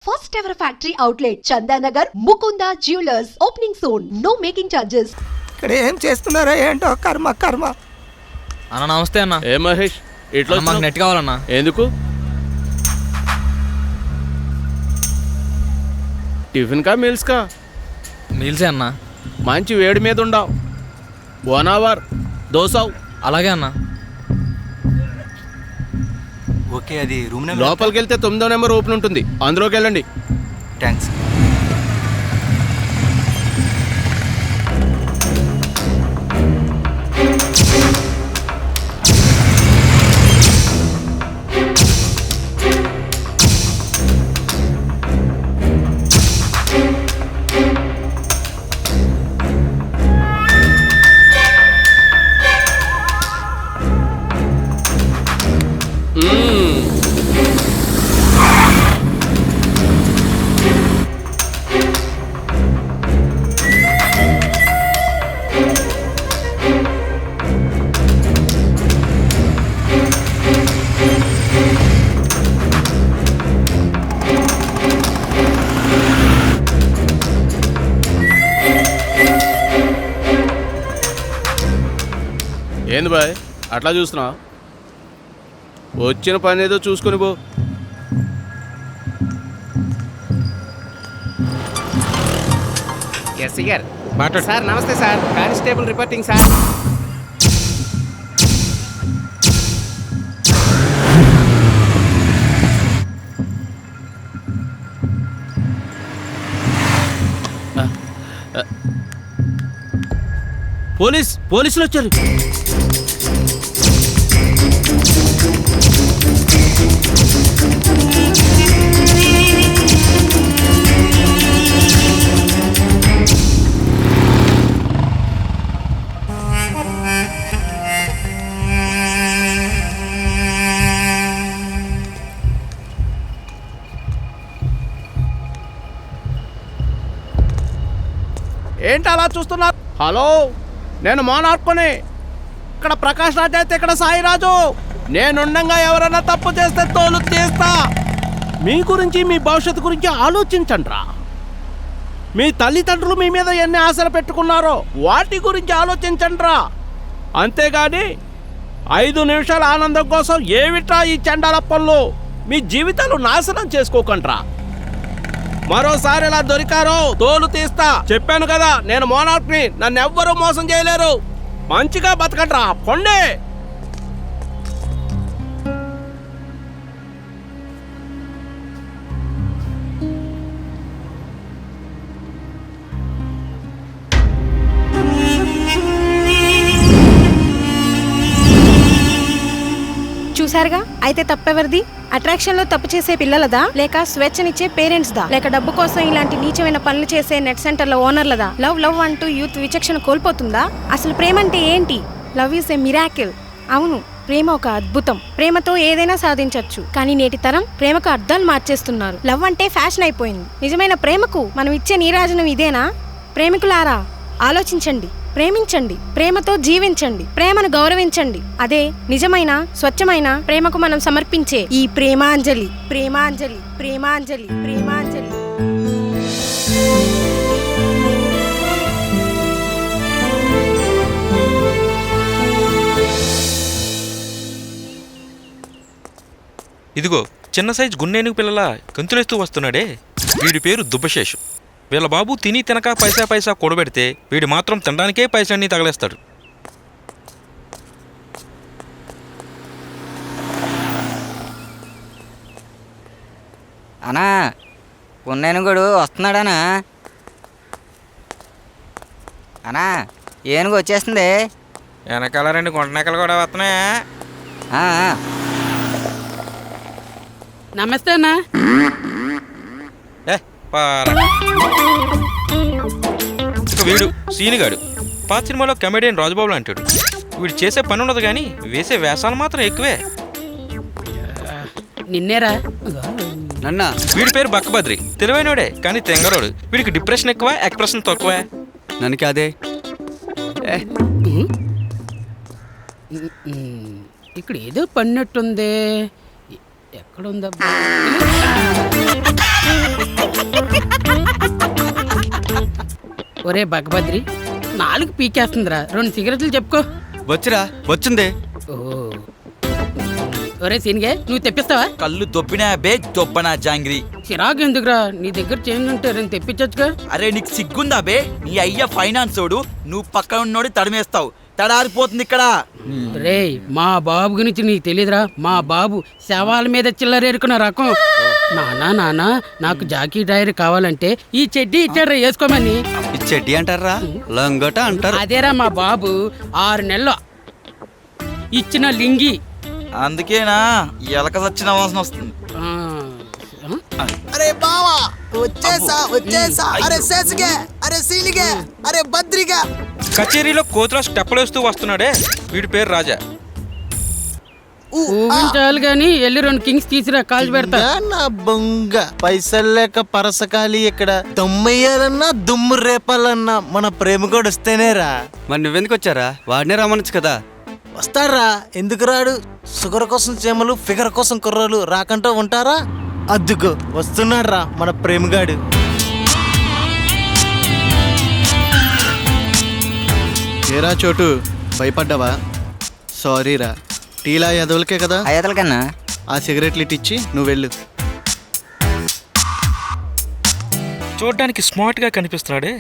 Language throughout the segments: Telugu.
first ever factory outlet, Chandanagar, Mukunda Jewelers, opening soon. No making charges. ఇక్కడ ఏం చేస్తున్నారా ఏంటో కర్మ కర్మ. అన్న నమస్తే అన్న. ఏ మహేష్ ఇట్లా మాకు నెట్ కావాలన్నా. ఎందుకు? టిఫిన్ కా మీల్స్ కా? మీల్సే అన్న. మంచి వేడి మీద ఉండవు. 1 hour దోసావు. అలాగే అన్న. ఓకే, అది రూమ్ నెంబర్. లోపలికి వెళ్తే 9వ నెంబర్ ఓపెన్ ఉంటుంది, అందులోకి వెళ్ళండి. థ్యాంక్స్. ఏంది బాయ్ అట్లా చూస్తున్నా? వచ్చిన పని ఏదో చూసుకొని పో. ఎస్సీ గారు సార్, నమస్తే సార్. Constable reporting sir. పోలీసులు వచ్చారు. ఏంటి అలా చూస్తున్నారు? హలో, నేను మోనార్కుని. ఇక్కడ ప్రకాష్ రాజ్ అయితే ఇక్కడ సాయిరాజు. నేనుండగా ఎవరైనా తప్పు చేస్తే తోలు తీస్తా. మీ గురించి, మీ భవిష్యత్తు గురించి ఆలోచించండి రా. మీ తల్లిదండ్రులు మీ మీద ఎన్ని ఆశలు పెట్టుకున్నారో వాటి గురించి ఆలోచించండి రా. అంతేగాని 5 నిమిషాల ఆనందం కోసం ఏమిట్రా ఈ చండాల పనులు? మీ జీవితాలు నాశనం చేసుకోకండి రా. మరోసారి ఇలా దొరికారో తోలు తీస్తా. చెప్పాను కదా, నేను మోనార్క్ని. నన్ను ఎవ్వరూ మోసం చేయలేరు. మంచిగా బతకండ్రా, పొండే. చూసారుగా, అయితే తప్పెవరిది? అట్రాక్షన్ లో తప్పు చేసే పిల్లలదా, లేక స్వేచ్ఛనిచ్చే పేరెంట్స్ దా, లేక డబ్బు కోసం ఇలాంటి నీచమైన పనులు చేసే నెట్ సెంటర్ల ఓనర్లదా? లవ్ లవ్ అంటూ యూత్ విచక్షణ కోల్పోతుందా? అసలు ప్రేమ అంటే ఏంటి? Love is a miracle. అవును, ప్రేమ ఒక అద్భుతం. ప్రేమతో ఏదైనా సాధించవచ్చు. కానీ నేటి తరం ప్రేమకు అర్థాలు మార్చేస్తున్నారు. లవ్ అంటే ఫ్యాషన్ అయిపోయింది. నిజమైన ప్రేమకు మనం ఇచ్చే నీరాజనం ఇదేనా? ప్రేమికులారా, ఆలోచించండి, ప్రేమించండి, ప్రేమతో జీవించండి, ప్రేమను గౌరవించండి. అదే నిజమైన స్వచ్ఛమైన ప్రేమకు మనం సమర్పించే ఈ ప్రేమాంజలి. ప్రేమాంజలి, ప్రేమాంజలి, ప్రేమాంజలి. ఇదిగో చిన్న సైజు గున్నేనుగు పిల్లల గంతులేస్తూ వస్తున్నాడే, వీడి పేరు దుబ్బశేషు. వీళ్ళ బాబు తిని తినక పైసా పైసా కూడబెడితే వీడు మాత్రం తినడానికే పైసలన్నీ తగలేస్తాడు. అనా కొన్నేనుగుడు వస్తున్నాడనా? అనా ఏనుగు వచ్చేస్తుంది. వెనకాల 2 గుంటనెక్కలు కూడా వస్తున్నాయా? నమస్తే అన్నా. వీడు సీనిగాడు. పాత సినిమాలో కమెడియన్ రాజుబాబులు అంటాడు. వీడు చేసే పని ఉండదు కానీ వేసే వేషాలు మాత్రం ఎక్కువే. నిన్నేరా నన్న. వీడి పేరు బక్కబద్రి. తెలివైనోడే కానీ తెంగరోడు. వీడికి డిప్రెషన్ ఎక్కువ, ఎక్స్ప్రెషన్ తక్కువ. నన్ను అదే ఇక్కడ ఏదో పడినట్టుంది. ఎక్కడుందబ్బా? ఒరే బగభద్రి 4 పీకేస్తుందిరా 2 సిగరెట్లు చెప్పుకో. వచ్చిరా వచ్చింది. ఓ ఒరే సీనిగే నువ్వు తెప్పిస్తావా? కళ్ళు దొబ్బినా బే దొబ్బనా జాంగ్రీ. చిరాకు ఎందుకురా, నీ దగ్గర చేంజ్ ఉంటే నేను తెప్పించచ్చుగా. అరే నీకు సిగ్గుందా బే? నీ అయ్య ఫైనాన్స్ ఓడు, నువ్వు పక్కన ఉన్నోడి తడిమేస్తావు. తడారిపోతుంది ఇక్కడ. రే మా బాబు గురించి నీకు తెలీదురా, మా బాబు శవాల మీద చిల్లరేరుకున్న రకం. నానా నాకు జాకీ టైర్ కావాలంటే ఈ చెడ్డీ ఇచ్చాడ్రా వేసుకోమని. ఈ చెడ్డీ అంటారా, లంగట అంటారు. అదేరా మా బాబు 6 నెలలు ఇచ్చిన లింగి. అందుకేనా ఎలక సచ్చిన వాసన వస్తుంది. అరే బావా వచ్చేసా. అరే శేషిగే, అరే సీలిగే, అరే బద్రిగా. కచేరీలో కోతుల స్టెప్పులేస్తూ వస్తున్నాడే, వీడి పేరు రాజా. ఊహించాలి గాని వెళ్ళి 2 కింగ్స్ తీసిరా, కాల్చి పెడతా. నా బొంగ పైసలు లేక పరసకాలి ఇక్కడ దమ్మయ్యాలన్నా దుమ్ము రేపాలన్నా మన ప్రేమకోడు వస్తేనేరా. మరి నువ్వెందుకు వచ్చారా? వాడినే రమ్మనొచ్చు కదా. వస్తాడ్రా, ఎందుకు రాడు? షుగర్ కోసం చేమలు, ఫిగర్ కోసం కుర్రలు రాకంటూ ఉంటారా? అద్దుకో వస్తున్నాడ్రా మన ప్రేమగాడు. ఏరా చోటు, భయపడ్డావా? సారీరా, టీలా ఎదవలకే కదా. అయ్యతల కన్నా ఆ సిగరెట్లు ఇట్టిచ్చి నువ్వు వెళ్ళు. చూడ్డానికి స్మార్ట్గా కనిపిస్తున్నాడే,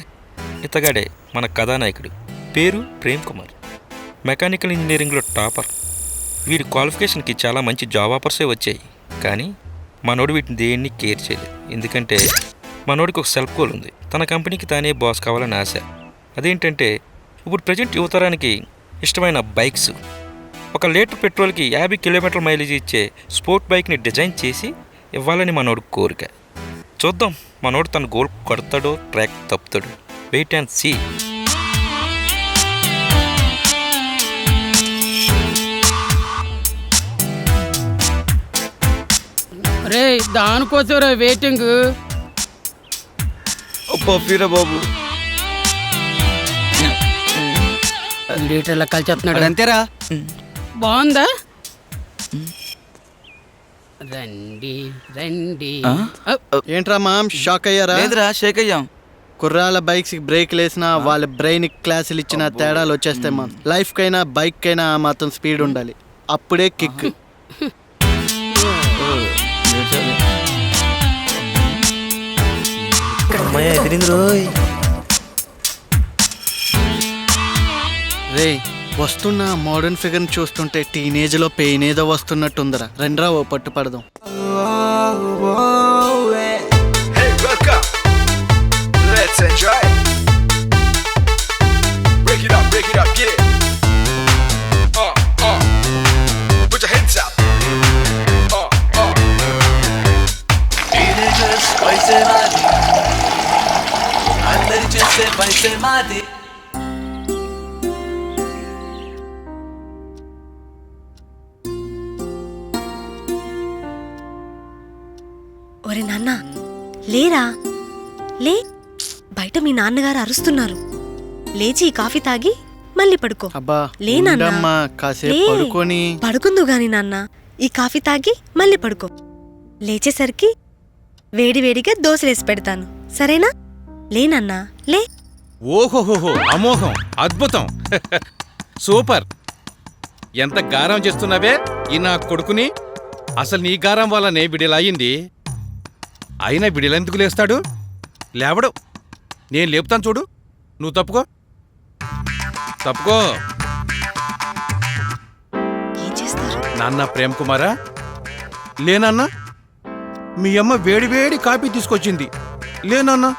ఇతగాడే మన కథానాయకుడు. పేరు ప్రేమ్ కుమార్, మెకానికల్ ఇంజనీరింగ్లో టాపర్. వీడి క్వాలిఫికేషన్కి చాలా మంచి జాబ్ ఆఫర్సే వచ్చాయి, కానీ మనోడు వీటిని దేన్ని కేర్ చేయలేదు. ఎందుకంటే మనోడికి ఒక సెల్ఫ్ గోల్ ఉంది, తన కంపెనీకి తానే బాస్ కావాలని ఆశ. అదేంటంటే ఇప్పుడు ప్రజెంట్ యువతరానికి ఇష్టమైన బైక్స్. 1 లీటర్ పెట్రోల్కి 50 కిలోమీటర్ల మైలేజ్ ఇచ్చే స్పోర్ట్ బైక్ని డిజైన్ చేసి ఇవ్వాలని మనోడు కోరిక. చూద్దాం మనోడు తన గోల్ కొడతాడో ట్రాక్ తప్పుతాడు. Wait and see. రే దానికోసం వెయిటింగ్. బాబు లీటర్ల కలిచేస్తున్నాడు. అంతేరా. బాగుందా? రండి రండి. ఏంట్రా మామ్, షాక్ అయ్యారా? లేదురా, షేక్ అయ్యాం. కుర్రాల బైక్స్ బ్రేక్ లేసినా వాళ్ళ బ్రెయిన్ క్లాసులు ఇచ్చిన తేడాలు వచ్చేస్తాయి మా. లైఫ్ కైనా బైక్ కైనా మాత్రం స్పీడ్ ఉండాలి, అప్పుడే కిక్. రే వస్తున్న మోడర్న్ ఫిగర్ చూస్తుంటే టీనేజ్ లో పెయిన్ ఏదో వస్తున్నట్టుందరా. రెండ్రా ఓ పట్టు పడదాం. ఒరే నాన్న లేరా, లే. బయట మీ నాన్నగారు అరుస్తున్నారు. లేచి ఈ కాఫీ తాగి మళ్ళీ పడుకో. అబ్బా లే నాన్న, ఉండమ్మా, కాసేపు లే. పడుకొని. పడుకుందు గాని నాన్న, ఈ కాఫీ తాగి మళ్ళీ పడుకో. లేచేసరికి వేడివేడిగా దోశలేసి పెడతాను, సరేనా? లేనన్నా లే. ఓహోహోహో, అమోఘం, అద్భుతం, సూపర్. ఎంత గారం చేస్తున్నావే ఈ నా కొడుకుని. అసలు నీ గారం వల్లనే బిడిలా అయింది. అయినా బిడిలెందుకు లేస్తాడు? లేవడు. నేను లేపుతాను చూడు. నువ్వు తప్పుకో, తప్పుకో. ఏం చేస్తారు నాన్న ప్రేమ్ కుమారా, లేనన్నా మీ అమ్మ వేడి వేడి కాఫీ తీసుకొచ్చింది. లేనన్నా.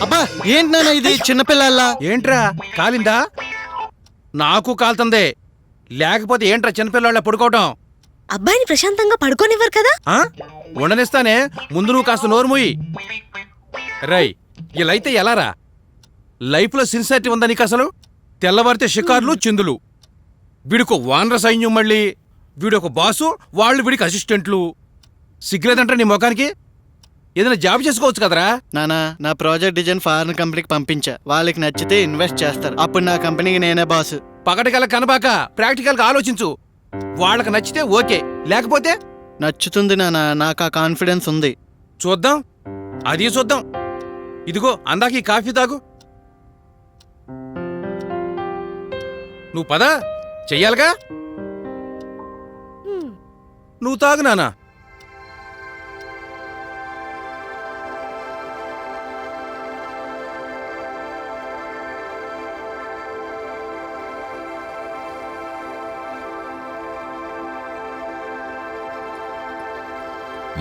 అబ్బా ఏంటి నాన్న ఇది చిన్నపిల్లల్లా? ఏంట్రా కాలిందా? నాకు కాలుతుందే. లేకపోతే ఏంట్రా చిన్నపిల్లల పడుకోవటం? అబ్బాయిని ప్రశాంతంగా పడుకోనివ్వరు కదా? ఉండనిస్తానే, ముందు నువ్వు కాస్త నోరు మూయి. రై ఇలా అయితే ఎలారా? లైఫ్లో సిన్సియారిటీ ఉందా నీకు అసలు? తెల్లవారితే షికార్లు చిందులు. వీడికి వానర సైన్యం, మళ్ళీ వీడొక బాసు, వాళ్ళు వీడికి అసిస్టెంట్లు. సిగ్గులేదంటే నీ ముఖానికి? ఏదైనా జాబ్ చేసుకోవచ్చు కదరా? నానా నా ప్రాజెక్ట్ డిజైన్ ఫారెన్ కంపెనీకి పంపించా. వాళ్ళకి నచ్చితే ఇన్వెస్ట్ చేస్తారు. అప్పుడు నా కంపెనీకి నేనే బాసు. పగటికల్లా కనబాక ప్రాక్టికల్గా ఆలోచించు. వాళ్ళకి నచ్చితే ఓకే, లేకపోతే నచ్చుతుంది నాన్న, నాకు ఆ కాన్ఫిడెన్స్ ఉంది. చూద్దాం, అది చూద్దాం. ఇదిగో అందాక ఈ కాఫీ తాగు. నువ్వు పద, చెయ్యాలిగా. నువ్వు తాగు నానా.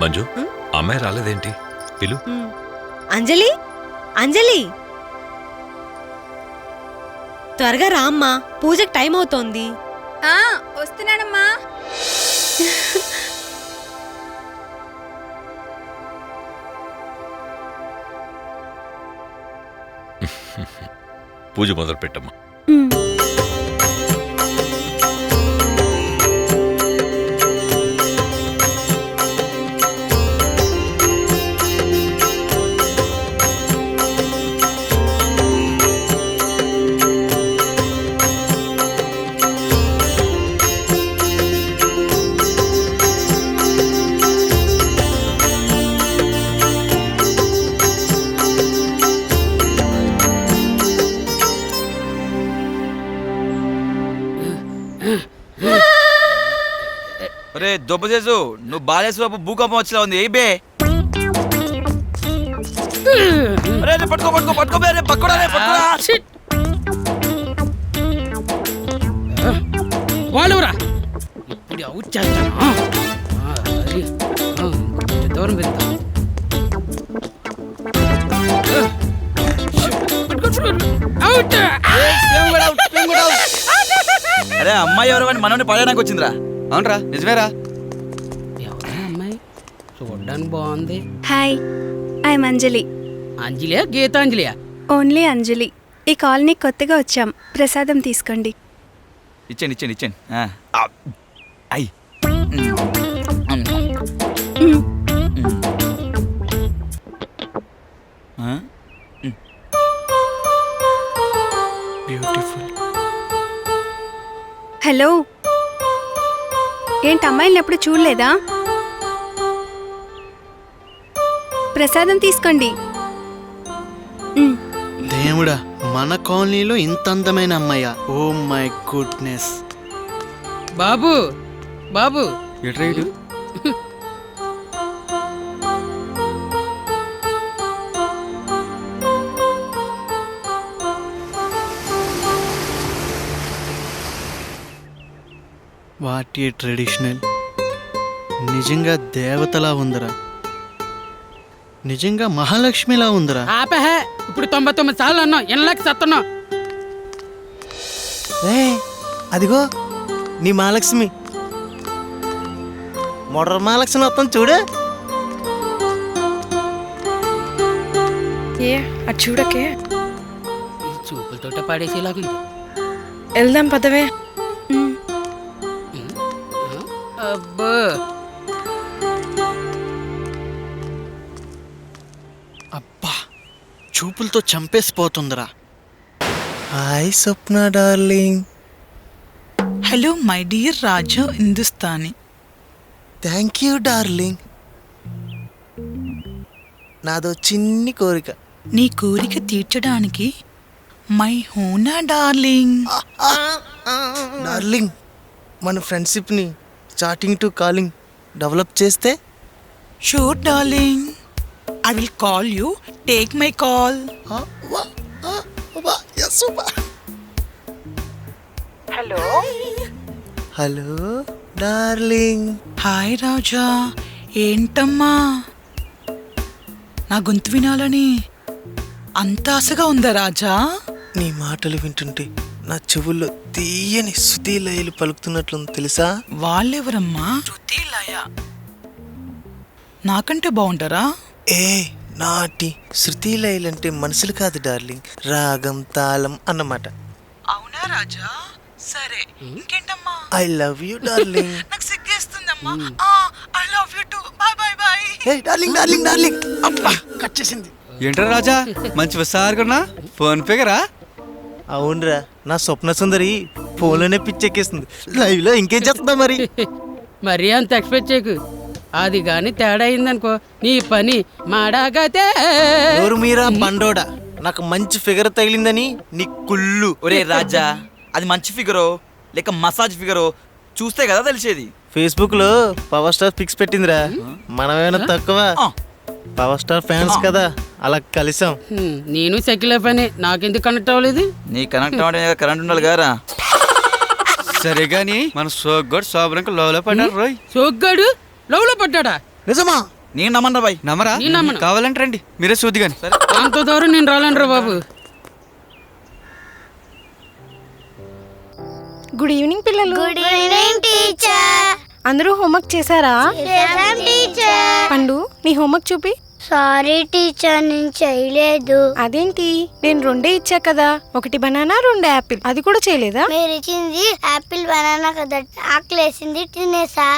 మంజు, అమ్మాయి రాలేదేంటి? పిలు. అంజలి, అంజలి త్వరగా రా అమ్మా, పూజకి టైం అవుతోంది. వస్తున్నానమ్మా. పూజ మొదలు పెట్టమ్మా. ఒరే దొబ్బచేసు, నువ్వు బాలేశ్వరపు భూకంపం వచ్చేలా ఉంది. ఏ బే పట్టుకో పట్టుకో పట్టుకో బే, పట్టుకోడా పట్టుకోడా. వాళ్ళురా ఇప్పుడు అవుట్ చేస్తాను. దూరం వెళ్తాను. అరే అమ్మాయి ఎవరు అని మనోని పడడానికి వచ్చిందిరా. అవునరా, నిజమేరా. ఎవరా అమ్మాయి? చూడడానికి బాగుంది. Hi, I'm Anjali. అంజలియా, గీతాంజలియా? ఓన్లీ అంజలి. ఈ కాలనీ కొత్తగా వచ్చాం, ప్రసాదం తీసుకోండి. ఇచ్చేయండి ఇచ్చేయండి ఇచ్చేయండి. అయ్యి బ్యూటిఫుల్. హలో, ఏంటి అమ్మాయిని ఎప్పుడు చూడలేదా? ప్రసాదం తీసుకోండి. దేవుడా, మన కాలనీలో ఇంత అందమైన అమ్మాయ్యా. Oh my goodness. బాబు బాబు ఎట్రైడు? What a traditional. నిజంగా దేవతలా ఉందరా, నిజంగా మహాలక్ష్మిలా ఉందరా. ఆపహ, ఇప్పుడు 99 సార్లు అన్నాం, ఎనలేక సత్తన్నాం. అదిగో నీ మహాలక్ష్మి, మొడర మహాలక్ష్మి వస్తాను చూడు. ఏ అది చూడకే, చూపులతోటే పాడేసేలాగుంది. వెళ్దాం పదవే. అబ్బో, అబ్బా, చూపులతో చంపేసిపోతుందిరా. Hi Swapna darling. Hello my dear Raju Hindustani. Thank you darling. నాదో చిన్ని కోరిక. నీ కోరిక తీర్చడానికి మై హూనా డార్లింగ్. డార్లింగ్, మన ఫ్రెండ్షిప్ని చాటింగ్ టు కాలింగ్ డెవలప్ చేస్తే. Sure darling, I will call you, take my call. Hello hello darling. Hi Raja, ఏంటమ్మా నా గొంతు వినాలని అంత ఆశగా ఉందా రాజా? నీ మాటలు వింటుంటే నా చెవుల్లో తీయని శృతిలయలు పలుకుతున్నట్లుంది తెలుసా? వాళ్ళెవరమ్మా? శృతిలయ నాకంటే బాగుంటారా? ఏ నాటి శృతిలయలంటే మనుషులు కాదు డార్లింగ్, రాగం తాళం అన్నమాట. అవునా రాజా? సరే, ఇంకేంటమ్మా? I love you darling. నాకు సిగ్గేస్తుందమ్మా. I love you too. Bye bye bye. ఏ డార్లింగ్ డార్లింగ్ డార్లింగ్. అబ్బా కట్ చేసింది. ఏంట్రా రాజా, మంచి విసారకున్నా ఫోన్ పేగరా? అవునరా, నా స్వప్న సుందరి ఫోన్లోనే పిచ్చెక్కేస్తుంది. లైవ్ లో ఇంకేం చేస్తుందా మరి? మరీ అంత ఎక్స్పెక్ట్ చేయకు. అది గాని తేడా అయిందనుకో నీ పని మాడాగతే. మీరా బండోడా, నాకు మంచి ఫిగర్ తగిలిందని నీ కుళ్ళు. ఒరే రాజా, అది మంచి ఫిగరో లేక మసాజ్ ఫిగరో చూస్తే కదా తెలిసేది. ఫేస్బుక్ లో పవర్ స్టార్ పిక్స్ పెట్టిందిరా, మనమేమైనా తక్కువ? పవర్ స్టార్ ఫ్యాన్స్ కదా, అలా కలిసాం. నేను సెకిల్ పని, నాకెందుకు కనెక్ట్ అవ్వలేదు? నీ కనెక్ట్ అవ్వడం కరెంట్ ఉండాలి గారా. సరే గాని మన సోగ్గాడు శోభనంకు లవ్లో పడ్డాడు. రోయ్, సోగ్గాడు లవ్లో పడ్డాడా? నిజమా? నేను నమ్మను బాయ్. నమ్మరా? కావాలంటే రండి, మీరే చూద్ది గాని. అంత దూరం నేను రాలేనురా బాబు. గుడ్ ఈవినింగ్ పిల్లలు. Good evening teacher. అందరూ హోంవర్క్ చేశారా? చేశాం టీచర్. పండు, నీ హోంవర్క్ చూపి. సారీ టీచర్, నేను చేయలేదు. అదేంటి, నేను 2 ఇచ్చా కదా, 1 బనానా 2 యాపిల్, అది కూడా చేయలేదా? మీరు ఇచ్చింది యాపిల్ బనానా కదా, ఆకలేసింది తినేసా.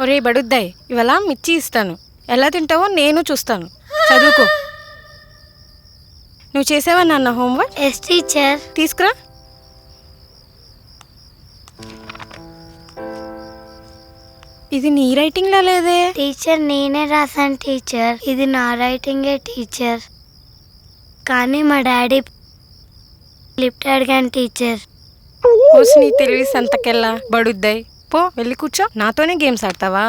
ఒరే బడుద్దాయ్, ఇవాళ మిర్చి ఇస్తాను, ఎలా తింటావో నేను చూస్తాను. చదువుకో. నువ్వు చేసావా నాన్న హోంవర్క్? Yes teacher. తీసుకురా. ఇది నీ రైటింగ్ లా లేదే. టీచర్ నేనే రాసాను టీచర్, ఇది నా రైటింగే టీచర్, కానీ మా డాడీ లిఫ్ట్ అడిగాను టీచర్. నీ తెలివి సంతకెళ్ళా బడుద్దాయ్. పో వెళ్ళి కూర్చో, నాతోనే గేమ్స్ ఆడతావా?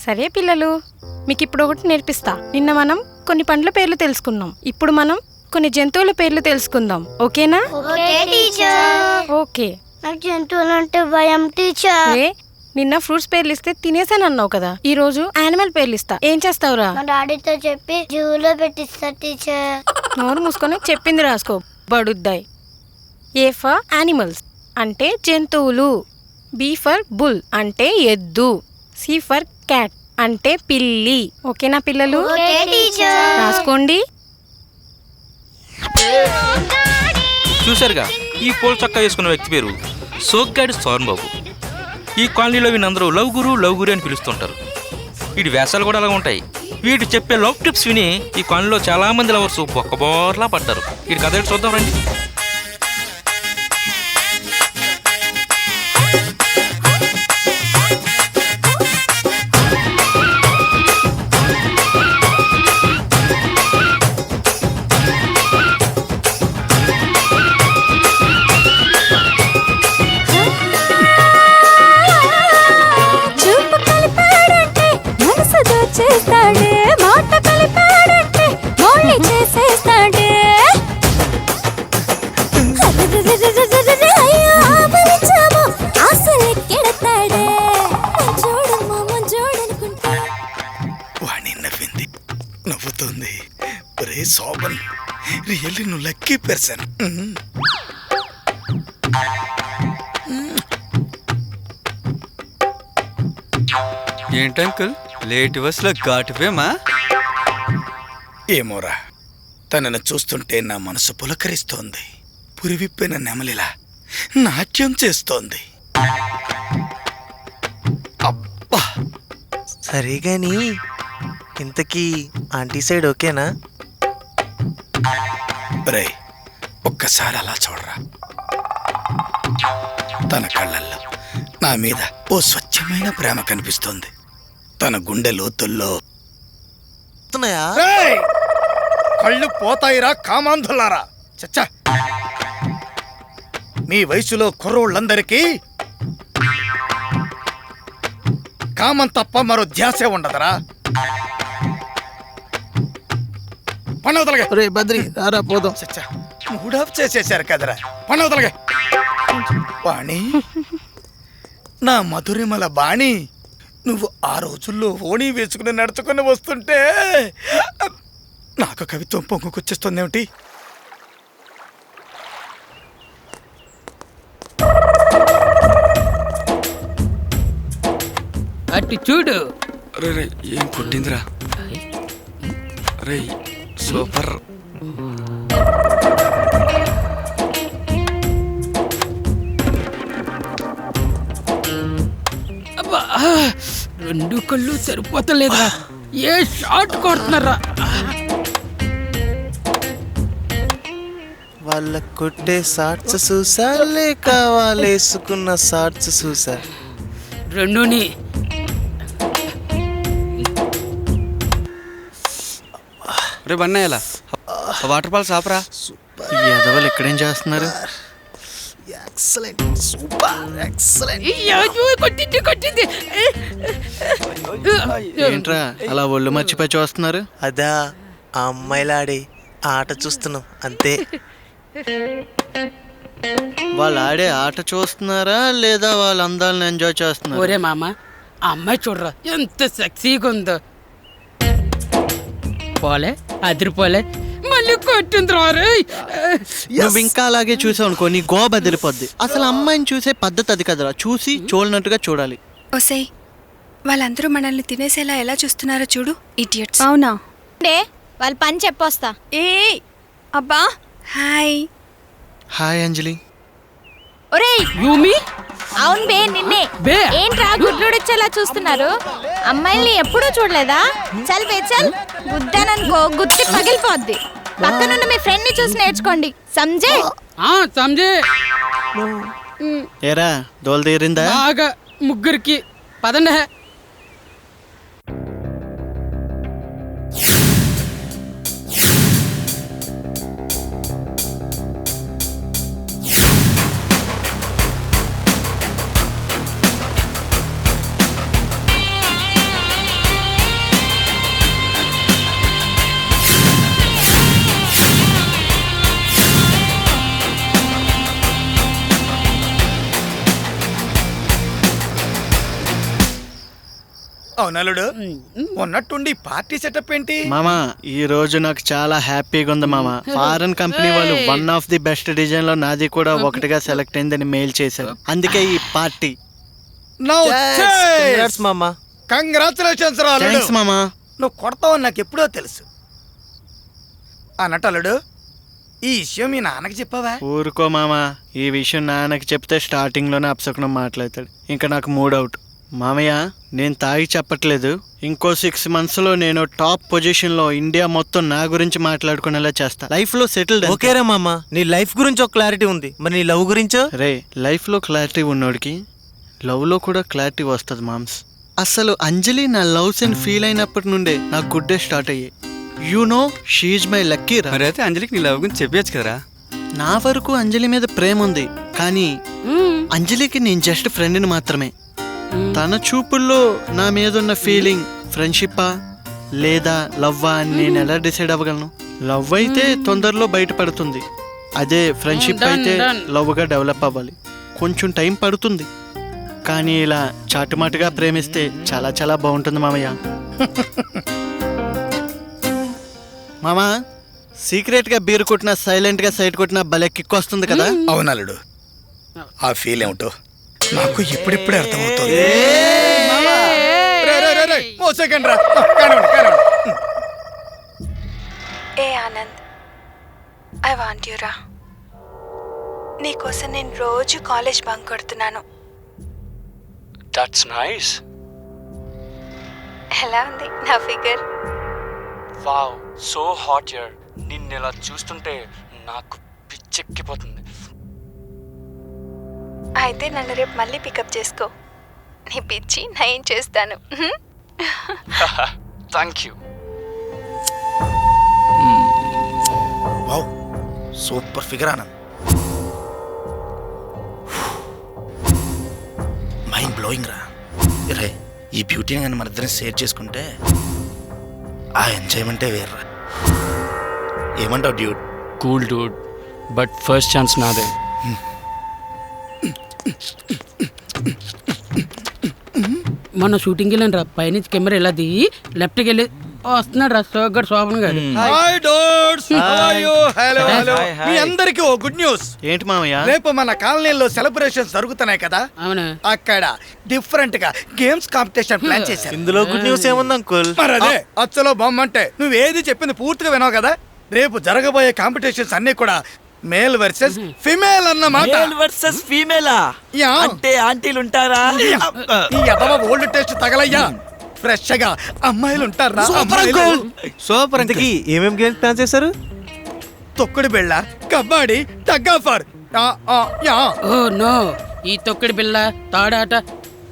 సరే పిల్లలు, మీకు ఇప్పుడు ఒకటి నేర్పిస్తా. నిన్న మనం కొన్ని పండ్ల పేర్లు తెలుసుకున్నాం, ఇప్పుడు మనం కొన్ని జంతువుల పేర్లు తెలుసుకుందాం. ఓకేనా? Okay teacher. ఓకే. నాకు జంతువులు అంటే భయం టీచర్. నిన్న ఫ్రూట్స్ పేర్లు ఇస్తే తినేసానన్నావు కదా, ఈ రోజు యానిమల్ పేర్లు ఇస్తా, ఏం చేస్తావురా? మా డాడీతో చెప్పి జూలో పెట్టిస్తా టీచర్. నోరు మూసుకొని చెప్పింది రాసుకో బడుద్దాయ్. ఏ ఫర్ యానిమల్స్ అంటే జంతువులు, బి ఫర్ బుల్ అంటే ఎద్దు, సి ఫర్ క్యాట్ అంటే పిల్లి. ఓకేనా పిల్లలు? రాసుకోండి. చూశారుగా, ఈ పూల చొక్కా వేసుకున్న వ్యక్తి పేరు సోగ్గాడి సోరన్ బాబు. ఈ కాలనీలో వీళ్ళందరూ లవ్ గురు అని పిలుస్తుంటారు. వీడి వేషాలు కూడా అలా ఉంటాయి. వీడు చెప్పే లవ్ టిప్స్ విని ఈ కాలనీలో చాలా మంది లవర్స్ బొక్కబోర్లా పడ్డారు. వీడి కథ ఏంటి చూద్దాం రండి. చేస్తాడే మాట కలిపాడంటే మోళి చేసేస్తాడే. అయ్యో ఆపరిచాము ఆశలెక్కెడతాడే. చూడమ్మా చూడనుకుంటా. వాణి నవ్వింది, నవ్వుతుంది. ఒరే శోభన్, రియల్లీ నువ్వు లక్కీ పర్సన్. ఏంటంకుల్ లేట్ బస్లో ఘాటువేమా? ఏమోరా, తనను చూస్తుంటే నా మనసు పులకరిస్తోంది. పురివిప్పిన నెమలిలా నాట్యం చేస్తోంది. అబ్బా. సరే గాని ఇంతకీ ఆంటీ సైడ్ ఓకేనా? రే, ఒక్కసారి అలా చూడరా. తన కళ్ళల్లో నా మీద ఓ స్వచ్ఛమైన ప్రేమ కనిపిస్తోంది. తన గుండె లోతుల్లో కళ్ళు పోతాయిరా కామాంధులారా. చచ్చా, మీ వయసులో కుర్రోళ్ళందరికీ కామం తప్ప మరో ధ్యాసే ఉండదరా. పండవతలగా బద్రి రారా పోదాం. చచ్చా, మూడాఫ్ చేసేశారు కదరా. పండవతలగా వాణి, నా మధురిమల బాణి, నువ్వు ఆ రోజుల్లో ఓణీ వేసుకుని నడుచుకుని వస్తుంటే నాకు కవిత్వం పొంగుకొచ్చేస్తుందేమిటి? అట్టి చూడు. రే ఏం కొట్టిందిరా? రే సూపర్. అబ్బా, 2 కళ్ళు సరిపోతలేదురా, ఏ షాట్ కొడుతున్నారా? వాళ్ళ కొట్టే షార్ట్స్ చూసా లేక వాళ్ళేసుకున్న షార్ట్స్ చూసా? రెండుని. రే బన్నయ్యలా వాటర్ ఫాల్స్ ఆపరా. ఈ ఎదవలు ఎక్కడేం చేస్తున్నారు? Excellent, super, excellent. కొట్టింది. ఏంట్రా అలా ఒళ్ళు మర్చిపోయి చూస్తున్నారు? అదా ఆ అమ్మాయిలాడి ఆట చూస్తున్నాం అంతే. వాళ్ళు ఆడే ఆట చూస్తున్నారా లేదా వాళ్ళ అందాలను ఎంజాయ్ చేస్తున్నారు? ఒరే మామ, ఆ అమ్మాయి చూడరా ఎంత సెక్సీగా ఉందో. పోలే అదిరిపోలే, మళ్ళీ కొట్టింది రే. నువ్వు ఇంకా అలాగే చూసావు అనుకో, నీ గో బదిలిపోద్ది. అసలు అమ్మాయిని చూసే పద్ధతి అది కదరా, చూసి చూడనట్టుగా చూడాలి. ఒసేయ్, వాళ్ళందరూ మనల్ని తినేసేలా ఎలా చూస్తున్నారో చూడు, ఇడియట్స్. అవునా? వాళ్ళ పని చెప్పొస్తా. ఏ అబ్బా, హాయ్. హాయ్ అంజలి. ఒరేయ్ యూమి. అవును బే, నిన్నే. ఏంట్రా గుడ్లుడిచ్చేలా చూస్తున్నారు? అమ్మాయిల్ని ఎప్పుడూ చూడలేదా? చల్ బే చల్, గుద్దాననుకో గుత్తి పగిలిపోద్ది. పక్కనున్న మీ ఫ్రెండ్ ని చూసి నేర్చుకోండి, సంజే? సంజే. ఏరా దోలు తీరిందా? బాగా ముగ్గురికి పదండి. అవునలుడు, ఉన్నట్టుండి పార్టీ సెటప్ ఏంటి? మామా ఈ రోజు నాకు చాలా హ్యాపీగా ఉంది మామా. ఫారెన్ కంపెనీ వాళ్ళు one of the best design లో నాది కూడా ఒకటిగా సెలెక్ట్ అయిందని మెయిల్ చేశారు. అందుకే ఈ పార్టీ. మామా, కంగ్రాచులేషన్స్ మామా. నువ్వు కొడతావని నాకు ఎప్పుడో తెలుసు. అన్నట్టు ఈ విషయం మీ నాన్నకి చెప్పావా? ఊరుకో మామా, ఈ విషయం నాన్నకి చెప్తే స్టార్టింగ్ లోనే అప్సకునం మాట్లాడతాడు. ఇంకా నాకు మూడ్ అవుట్. మామయ్య, నేను తాగి చెప్పట్లేదు. ఇంకో 6 months లో నేను టాప్ పొజిషన్ లో ఇండియా మొత్తం నా గురించి మాట్లాడుకునేలా చేస్తా. లైఫ్ లో సెటిల్డ్. ఓకేరా మామా, నీ లైఫ్ గురించి ఒక క్లారిటీ ఉంది, మరి నీ లవ్ గురించో? రే, లైఫ్ లో క్లారిటీ ఉన్నోడికి లవ్ లో కూడా క్లారిటీ వస్తుంది మామ్స్. అసలు అంజలి నా లవ్స్ అని ఫీల్ అయినప్పటి నుండే నాకు గుడ్ డే స్టార్ట్ అయ్యాయి. యు నో, షీఈ్ మై లక్కీ రా. మరి అయితే అంజలికి నీ లవ్ గురించి చెప్పచ్చు కదరా. నా వరకు అంజలి మీద ప్రేమ ఉంది, కానీ అంజలికి నేను జస్ట్ ఫ్రెండ్ని మాత్రమే. తన చూపుల్లో నా మీద ఉన్న ఫీలింగ్ ఫ్రెండ్షిప్పా లేదా లవ్వా అని నేను ఎలా డిసైడ్ అవ్వగలను? లవ్ అయితే తొందరలో బయటపడుతుంది, అదే ఫ్రెండ్షిప్ అయితే లవ్గా డెవలప్ అవ్వాలి. కొంచెం టైం పడుతుంది, కానీ ఇలా చాటుమాటుగా ప్రేమిస్తే చాలా చాలా బాగుంటుంది మామయ్య. మామా, సీక్రెట్ గా బీరు కొట్టినా సైలెంట్ గా సైడ్ కొట్టినా భలే కిక్ వస్తుంది కదా. అవునలుడు, ఆ ఫీల్ ఏమిటో నాకు ఇప్పుడిప్పుడే అర్థమవుతుంది. ఏ ఆనంద్, ఐ వాంట్ యు రా. నీకోసం నేను రోజు కాలేజ్ బంక్ కొడుతున్నాను. That's nice. ఎలా ఉంది నా figure? Wow, so hot here. నిన్ను ఇలా చూస్తుంటే నాకు పిచ్చెక్కిపోతుంది. అయితే నన్ను రేపు మళ్ళీ పికప్ చేసుకో, నీ పిచ్చి నయం చేస్తాను. Thank you. Wow, super figure Anand. Mind blowing రా. రే, ఈ బ్యూటీని కానీ మన ఇద్దరిని షేర్ చేసుకుంటే ఆ ఎంజాయ్మెంటే వేర్రా. ఏమంటావు dude? Cool Dude, but first chance నాదే. మొన్న షూటింగ్కి వెళ్ళాను రా, పైనుంచి కెమెరా ఇలా దిగి లెఫ్ట్కి వెళ్ళి వస్తున్నాడు రా సోగడు శోభన్ గారు. Hi doors, how are you? Hello hello. మీ అందరికీ ఓ గుడ్ న్యూస్. ఏంటి మామయ్య? రేపు మన కాలనీలో సెలబ్రేషన్స్ జరుగుతున్నాయి కదా. అవును. అక్కడ డిఫరెంట్ గా గేమ్స్ కాంపిటీషన్ ప్లాన్ చేశారు. ఇందులో గుడ్ న్యూస్ ఏముంది అంకుల్? మరి అదే అచ్చలో బొమ్మంటే నువ్వు ఏది చెప్పింది పూర్తిగా వినావు కదా. రేపు జరగబోయే కాంపిటీషన్స్ అన్ని కూడా మేల్ వర్సెస్ ఫిమేల్ అన్నమాట. మేల్ వర్సెస్ ఫీమేలా? అంటే ఆంటీలు ఉంటారా? ఈ అదవ ఓల్డ్ టెస్ట్ తగలయ్యా. ఫ్రెష్ గా అమ్మాయిలు ఉంటారా? సూపర్. ఇంతకీ ఏమేం గేమ్స్ ప్లాన్ చేశారు? తొక్కుడు బిళ్ళ, kabaddi, tug of war. Oh no, ఈ తొక్కుడు బిళ్ళ తాడాట